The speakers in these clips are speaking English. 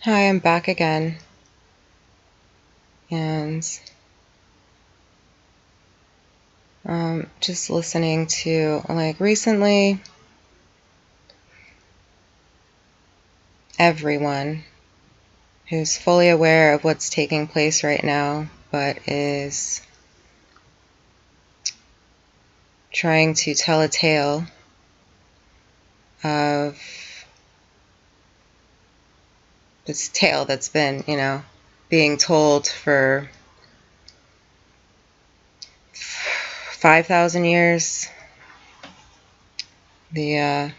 Hi, I'm back again, and just listening to, like, recently, everyone who's fully aware of what's taking place right now, but is trying to tell a tale of this tale that's been, being told for 5,000 years. The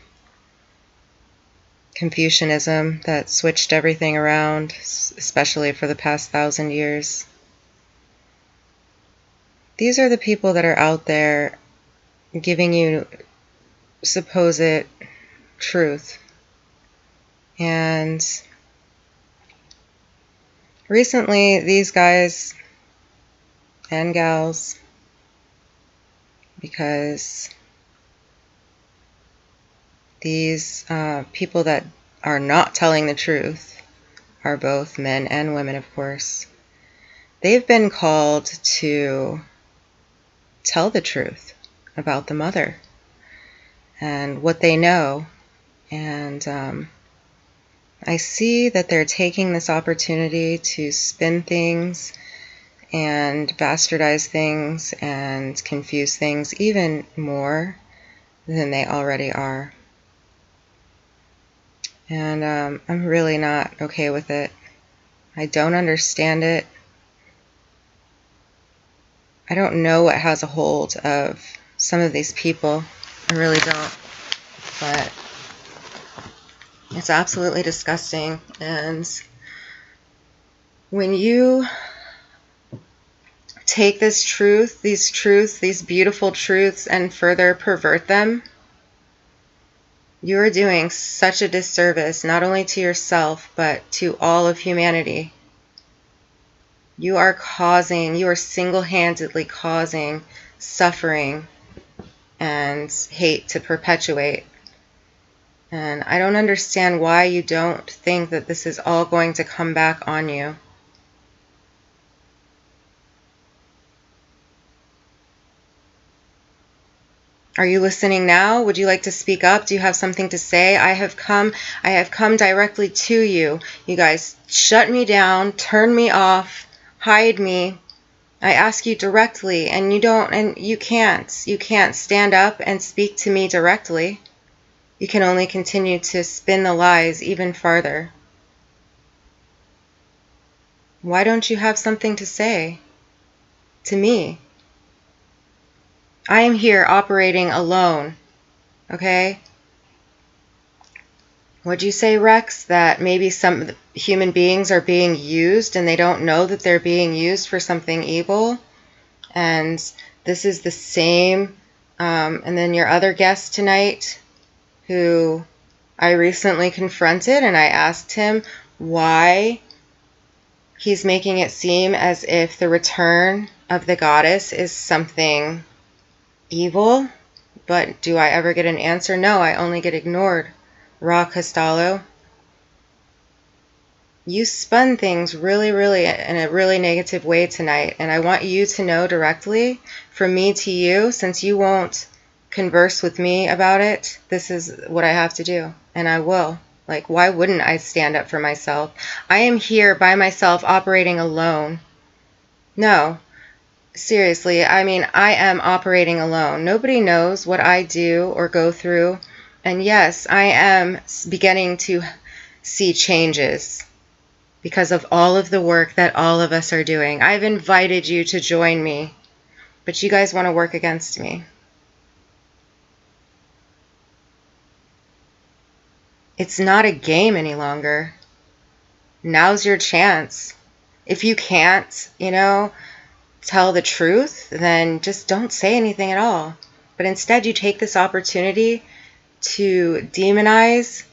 Confucianism that switched everything around, especially for the past 1,000 years. These are the people that are out there giving you supposed truth. And recently, these guys and gals, because these people that are not telling the truth are both men and women, of course, they've been called to tell the truth about the mother and what they know. And I see that they're taking this opportunity to spin things and bastardize things and confuse things even more than they already are. And I'm really not okay with it. I don't understand it. I don't know what has a hold of some of these people. I really don't. But it's absolutely disgusting. And when you take this truth, these beautiful truths, and further pervert them, you are doing such a disservice, not only to yourself, but to all of humanity. You are single-handedly causing suffering and hate to perpetuate. And I don't understand why you don't think that this is all going to come back on you. Are you listening now? Would you like to speak up? Do you have something to say? I have come directly to you. You guys shut me down, turn me off, hide me. I ask you directly, and you can't stand up and speak to me directly. You can only continue to spin the lies even farther. Why don't you have something to say to me? I am here operating alone, okay? Would you say, Rex, that maybe some human beings are being used and they don't know that they're being used for something evil? And this is the same, and then your other guest tonight, who I recently confronted, and I asked him why he's making it seem as if the return of the goddess is something evil. But do I ever get an answer? No, I only get ignored. Ra Costello, you spun things really, really in a really negative way tonight, and I want you to know directly, from me to you, since you won't converse with me about it, this is what I have to do, and I will. Like, why wouldn't I stand up for myself? I am here by myself, operating alone. No, seriously, I mean, I am operating alone. Nobody knows what I do or go through. And yes, I am beginning to see changes because of all of the work that all of us are doing. I've invited you to join me, but you guys want to work against me. It's not a game any longer. Now's your chance. If you can't, tell the truth, then just don't say anything at all. But instead, you take this opportunity to demonize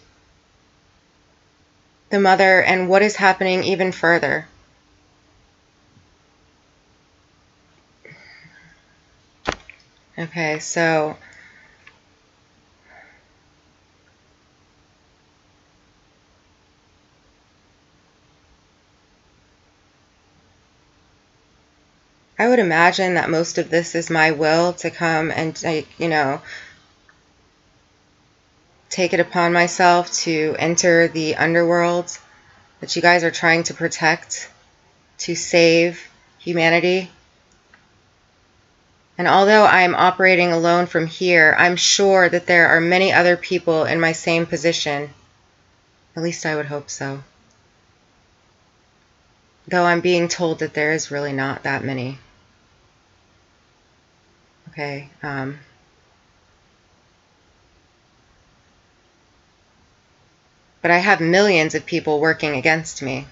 the mother and what is happening even further. Okay, so I would imagine that most of this is my will to come and take, take it upon myself to enter the underworld that you guys are trying to protect, to save humanity. And although I'm operating alone from here, I'm sure that there are many other people in my same position. At least I would hope so. Though I'm being told that there is really not that many. Okay. But I have millions of people working against me.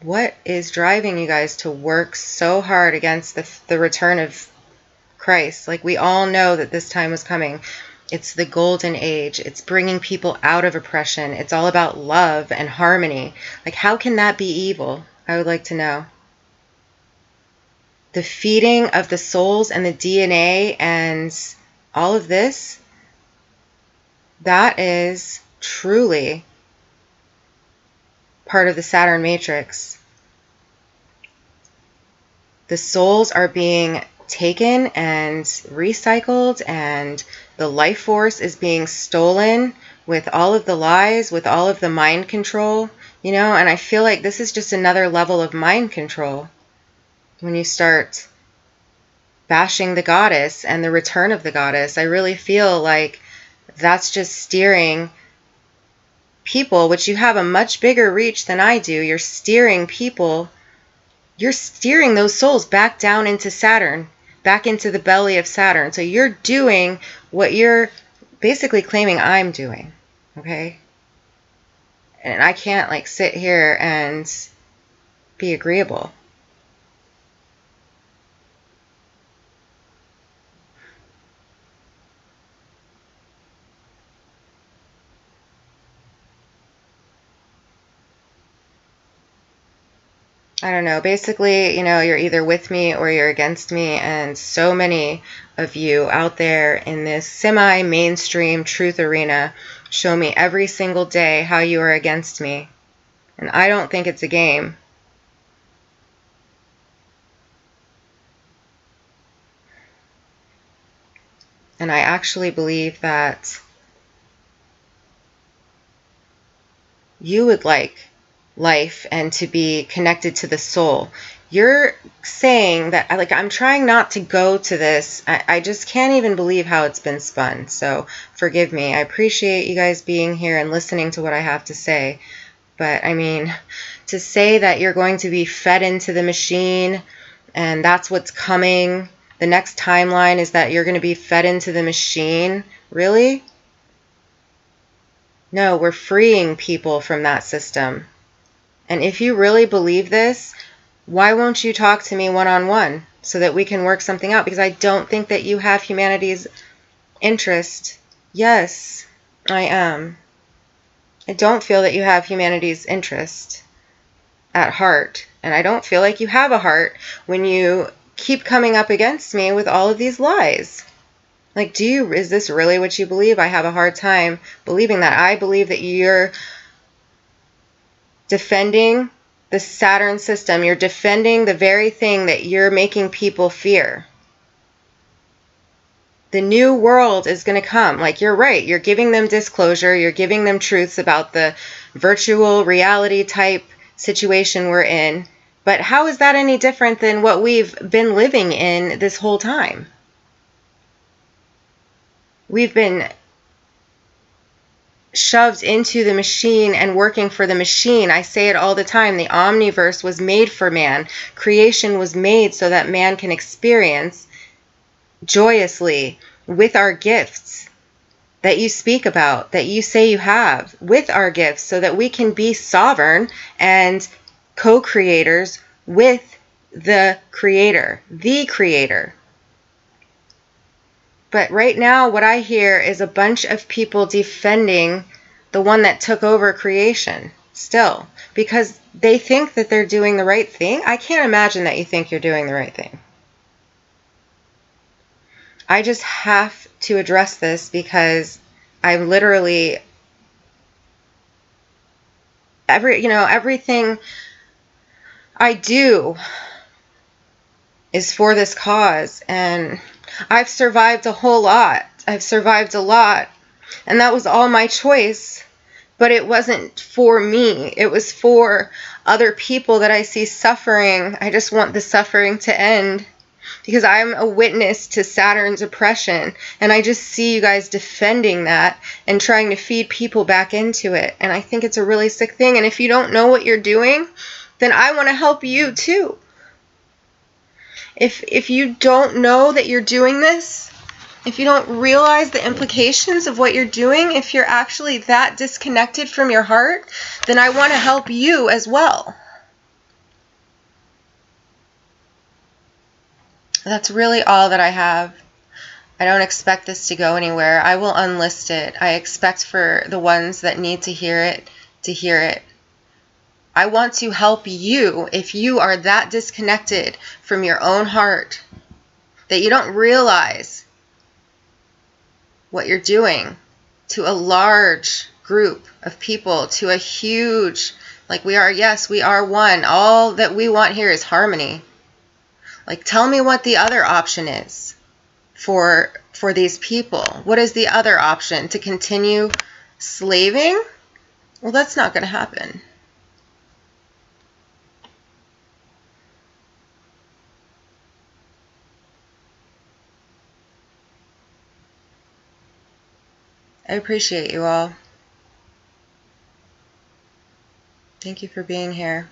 What is driving you guys to work so hard against the return of Christ? Like, we all know that this time was coming. It's the golden age. It's bringing people out of oppression. It's all about love and harmony. Like, how can that be evil? I would like to know. The feeding of the souls and the DNA and all of this, that is truly part of the Saturn matrix. The souls are being taken and recycled, and the life force is being stolen with all of the lies, with all of the mind control, and I feel like this is just another level of mind control when you start bashing the goddess and the return of the goddess. I really feel like that's just steering people, which you have a much bigger reach than I do. You're steering people, you're steering those souls back down into Saturn, back into the belly of Saturn. So you're doing what you're basically claiming I'm doing, okay? And I can't sit here and be agreeable. I don't know. Basically, you're either with me or you're against me, and so many of you out there in this semi-mainstream truth arena show me every single day how you are against me. And I don't think it's a game. And I actually believe that you would like life and to be connected to the soul. You're saying that, I'm trying not to go to this. I just can't even believe how it's been spun. So forgive me. I appreciate you guys being here and listening to what I have to say. But to say that you're going to be fed into the machine and that's what's coming, the next timeline is that you're going to be fed into the machine, really? No, we're freeing people from that system. And if you really believe this, why won't you talk to me one-on-one so that we can work something out? Because I don't think that you have humanity's interest. Yes, I am. I don't feel that you have humanity's interest at heart. And I don't feel like you have a heart when you keep coming up against me with all of these lies. Is this really what you believe? I have a hard time believing that. I believe that you're defending the Saturn system. You're defending the very thing that you're making people fear. The new world is going to come. You're right. You're giving them disclosure. You're giving them truths about the virtual reality type situation we're in. But how is that any different than what we've been living in this whole time? We've been shoved into the machine and working for the machine. I say it all the time. The omniverse was made for man. Creation was made so that man can experience joyously with our gifts that you speak about, that you say you have, with our gifts, so that we can be sovereign and co-creators with the creator, the creator. But right now, what I hear is a bunch of people defending the one that took over creation still, because they think that they're doing the right thing. I can't imagine that you think you're doing the right thing. I just have to address this because I'm literally everything I do is for this cause. And I've survived a whole lot. I've survived a lot. And that was all my choice. But it wasn't for me. It was for other people that I see suffering. I just want the suffering to end, because I'm a witness to Saturn's oppression, and I just see you guys defending that and trying to feed people back into it. And I think it's a really sick thing. And if you don't know what you're doing, then I want to help you too. If you don't know that you're doing this, if you don't realize the implications of what you're doing, if you're actually that disconnected from your heart, then I want to help you as well. That's really all that I have. I don't expect this to go anywhere. I will unlist it. I expect for the ones that need to hear it to hear it. I want to help you if you are that disconnected from your own heart that you don't realize what you're doing to a large group of people, to a huge, like we are, yes, we are one. All that we want here is harmony. Like, tell me what the other option is for these people. What is the other option? To continue slaving? Well, that's not going to happen. I appreciate you all. Thank you for being here.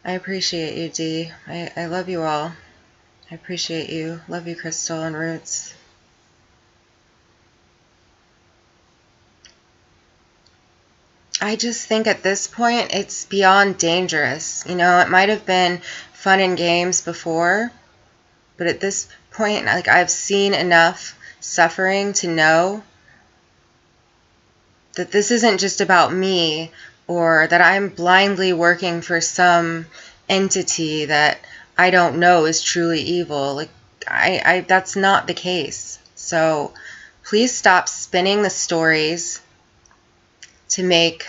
I appreciate you, Dee. I love you all. I appreciate you. Love you, Crystal and Roots. I just think at this point it's beyond dangerous. You know, it might have been fun and games before, but at this point, like, I've seen enough suffering to know that this isn't just about me, or that I'm blindly working for some entity that I don't know is truly evil. Like, that's not the case. So please stop spinning the stories to make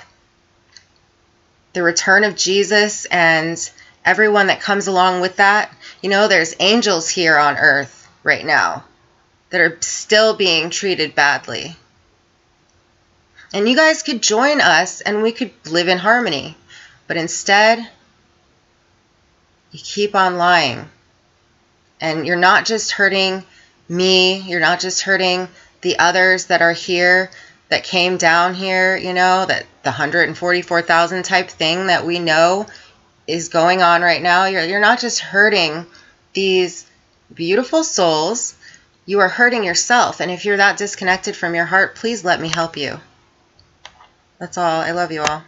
the return of Jesus and everyone that comes along with that. You know, there's angels here on earth right now that are still being treated badly. And you guys could join us and we could live in harmony. But instead, you keep on lying. And you're not just hurting me, you're not just hurting the others that are here, that came down here, you know, that the 144,000 type thing that we know is going on right now. You're not just hurting these beautiful souls, you are hurting yourself. And if you're that disconnected from your heart, please let me help you. That's all. I love you all.